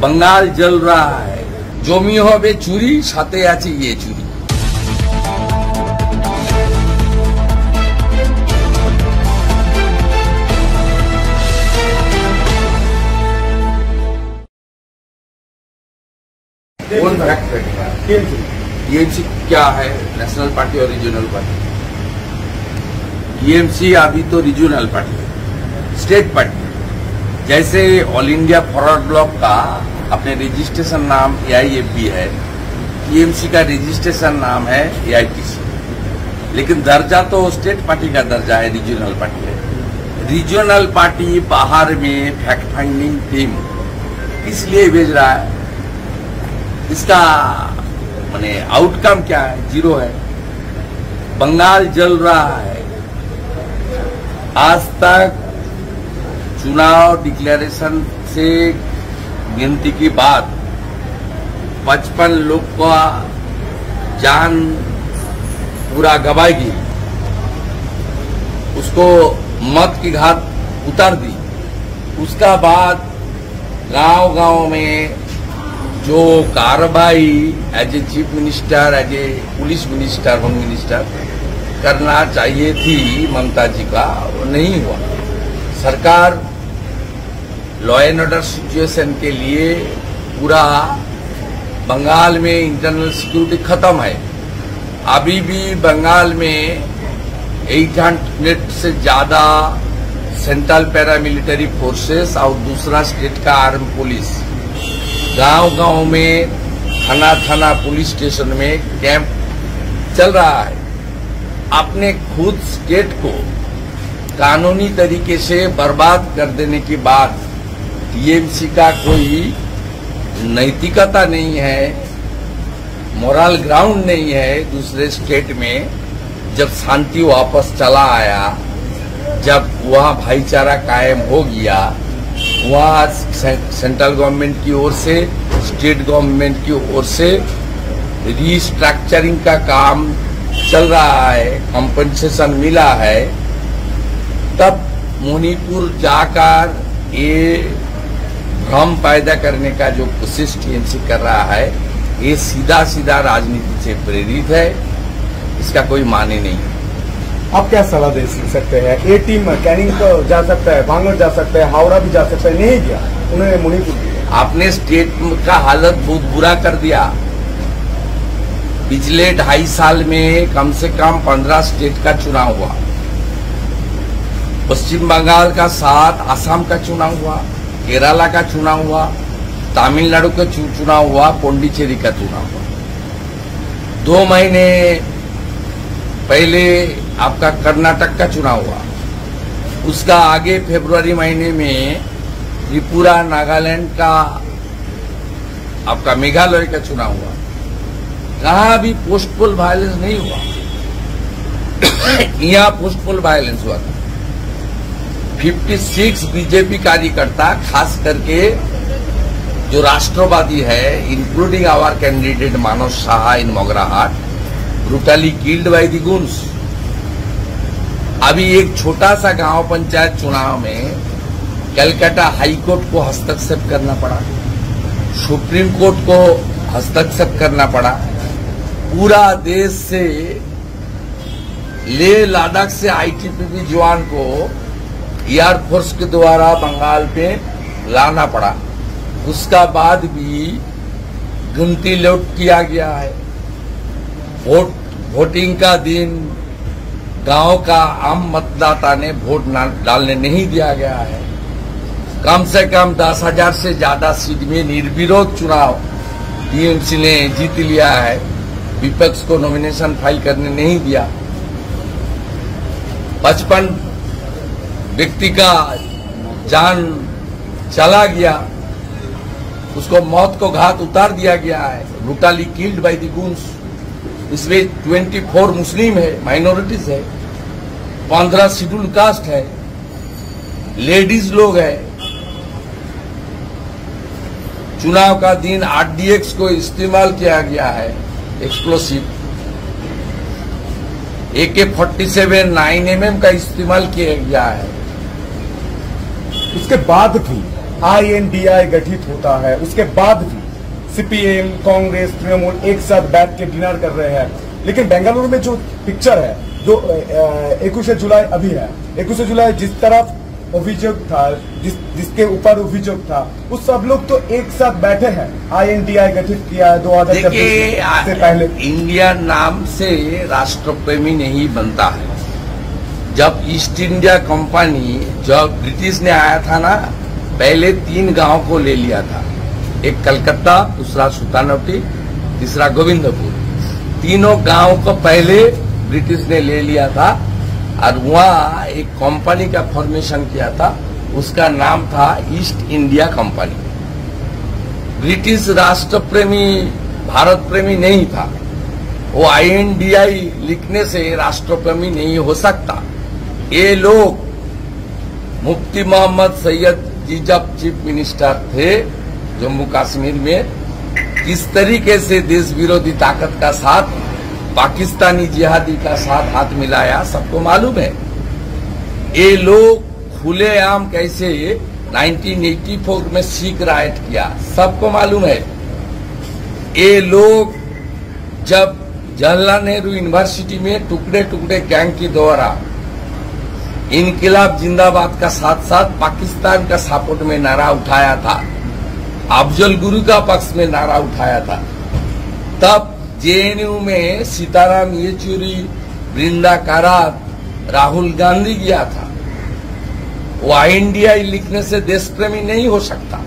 बंगाल जल रहा है, जमी होबे चुरी, साथे आछे ये चुरी। कौन फैक्ट रखेगा? टीएमसी क्या है? नेशनल पार्टी और रीजनल पार्टी। टीएमसी अभी तो रीजनल पार्टी है, स्टेट पार्टी है। जैसे ऑल इंडिया फॉरवर्ड ब्लॉक का अपने रजिस्ट्रेशन नाम एआईएफबी है, टीएमसी का रजिस्ट्रेशन नाम है एआईटीसी, लेकिन दर्जा तो स्टेट पार्टी का दर्जा है, रीजनल पार्टी है। रीजनल पार्टी बाहर में फैक्ट फाइंडिंग टीम किस लिए भेज रहा है? इसका माने आउटकम क्या है? जीरो है। बंगाल जल रहा है। आज तक चुनाव डिक्लेरेशन से गिनती की बाद 55 लोग का जान पूरा गवाएगी, उसको मौत की घाट उतार दी। उसका बाद गांव-गांव में जो कार्रवाई as a chief minister, as a police minister, home minister करना चाहिए थी ममता जी का, वो नहीं हुआ। सरकार लॉ एंड ऑर्डर सिचुएशन के लिए पूरा बंगाल में इंटरनल सिक्योरिटी खत्म है। अभी भी बंगाल में 800 से ज्यादा सेंट्रल पैरामिलिट्री फोर्सेस और दूसरा स्टेट का आर्म पुलिस गांव-गांव में, थाना पुलिस स्टेशन में कैंप चल रहा है। अपने खुद स्टेट को कानूनी तरीके से बर्बाद कर देने के बाद टीएमसी का कोई नैतिकता नहीं है, मोरल ग्राउंड नहीं है। दूसरे स्टेट में जब शांति वापस चला आया, जब वहां भाईचारा कायम हो गया, वहां सेंट्रल गवर्नमेंट की ओर से, स्टेट गवर्नमेंट की ओर से रीस्ट्रक्चरिंग का काम चल रहा है, कंपनसेशन मिला है, तब मणिपुर जाकर ये भ्रम पैदा करने का जो कोशिश टीएमसी कर रहा है, ये सीधा राजनीति से प्रेरित है। इसका कोई माने नहीं है। आप क्या सलाह दे सकते हैं? ए टीम कैनिंग तो जा सकता है, भांगड़ जा सकता है, हावड़ा भी जा सकता है, नहीं गया, उन्होंने मणिपुर दिया। आपने स्टेट का हालत बहुत बुरा कर दिया। पिछले 2.5 साल में कम से कम 15 स्टेट का चुनाव हुआ। पश्चिम बंगाल का 7, असम का चुनाव हुआ, केरला का चुनाव हुआ, तमिलनाडु का चुनाव हुआ, पुडुचेरी का चुनाव हुआ। 2 महीने पहले आपका कर्नाटक का चुनाव हुआ। उसका आगे फरवरी महीने में त्रिपुरा, नागालैंड का, आपका मेघालय का चुनाव हुआ। कहाँ भी पोस्ट पोल वायलेंस नहीं हुआ। यहाँ पोस्ट पोल वायलेंस हुआ था। 56 बीजेपी कार्यकर्ता, खास करके जो राष्ट्रवादी है, including our candidate Manas Saha in Mograhat, brutally killed by the goons. अभी एक छोटा सा गांव पंचायत चुनाव में कलकत्ता हाई कोर्ट को हस्तक्षेप करना पड़ा, सुप्रीम कोर्ट को हस्तक्षेप करना पड़ा। पूरा देश से, लेह लद्दाख से आईटीबीपी जवान को एयरफोर्स के द्वारा बंगाल पे लाना पड़ा। उसका बाद भी गिनती लौट किया गया है। वोटिंग का दिन गांव का आम मतदाता ने वोट डालने नहीं दिया गया है। कम से कम 10,000 से ज्यादा सीट में निर्विरोध चुनाव टीएमसी ने जीत लिया है। विपक्ष को नॉमिनेशन फाइल करने नहीं दिया। 55 व्यक्ति का जान चला गया, उसको मौत को घाट उतार दिया गया है, ब्रूटली किल्ड बाय द गुन्स। इसमें 24 मुस्लिम है, माइनॉरिटीज है, 15 शेड्यूल कास्ट है, लेडीज लोग है। चुनाव का दिन आरडीएक्स को इस्तेमाल किया गया है, एक्सप्लोसिव। AK-47 9mm का इस्तेमाल किया गया है। उसके बाद भी INDI गठित होता है, उसके बाद भी CPM, कांग्रेस, तृणमूल एक साथ बैठ के डिनर कर रहे हैं। लेकिन बेंगलुरु में जो पिक्चर है, जो 21 जुलाई अभी है, 21 जुलाई जिस तरफ अभियोग था, जिसके ऊपर अभियोग था, उस सब लोग तो एक साथ बैठे हैं। INDI गठित किया है 2026 से पहले। इंडिया नाम से राष्ट्रप्रेमी नहीं बनता है। जब ईस्ट इंडिया कंपनी, जब ब्रिटिश ने आया था ना, पहले 3 गांव को ले लिया था। एक कलकत्ता, दूसरा सुल्तानवटी, तीसरा गोविंदपुर। तीनों गांव को पहले ब्रिटिश ने ले लिया था और वहां एक कंपनी का फॉर्मेशन किया था, उसका नाम था ईस्ट इंडिया कंपनी। ब्रिटिश राष्ट्रप्रेमी, भारत प्रेमी नहीं था। वो INDI लिखने से राष्ट्रप्रेमी नहीं हो सकता। ये लोग, मुफ्ती मोहम्मद सैयद जी जब चीफ मिनिस्टर थे जम्मू कश्मीर में, किस तरीके से देश विरोधी ताकत का साथ, पाकिस्तानी जिहादी का साथ हाथ मिलाया, सबको मालूम है। ये लोग खुलेआम कैसे 1984 में सिख राइट किया, सबको मालूम है। ये लोग जब जवाहरलाल नेहरू यूनिवर्सिटी में टुकड़े टुकड़े गैंग के द्वारा इनकिलाब जिंदाबाद का साथ साथ पाकिस्तान का सपोर्ट में नारा उठाया था, अफजल गुरु का पक्ष में नारा उठाया था, तब JNU में सीताराम येचुरी, बृंदा कारात, राहुल गांधी गया था। वो INDI लिखने से देशप्रेमी नहीं हो सकता।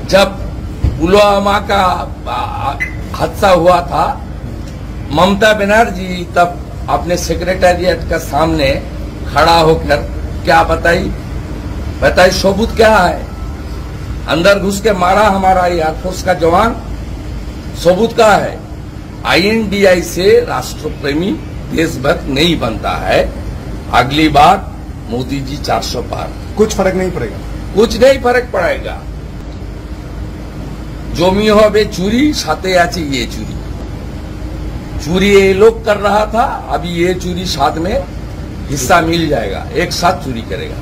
जब पुलवामा का हादसा हुआ था, ममता बनर्जी तब अपने सेक्रेटेरिएट के सामने खड़ा होकर क्या बताई सबूत क्या है? अंदर घुस के मारा हमारा एयरफोर्स का जवान, सबूत का है। INDI से राष्ट्रप्रेमी देशभक्त नहीं बनता है। अगली बार मोदी जी 400 पार। कुछ फर्क नहीं पड़ेगा, कुछ नहीं फर्क पड़ेगा। जमी होबे चुरी, साथे आछे ये चुरी ये लोग कर रहा था, अभी ये चुरी साथ में हिस्सा मिल जाएगा, एक साथ चोरी करेगा।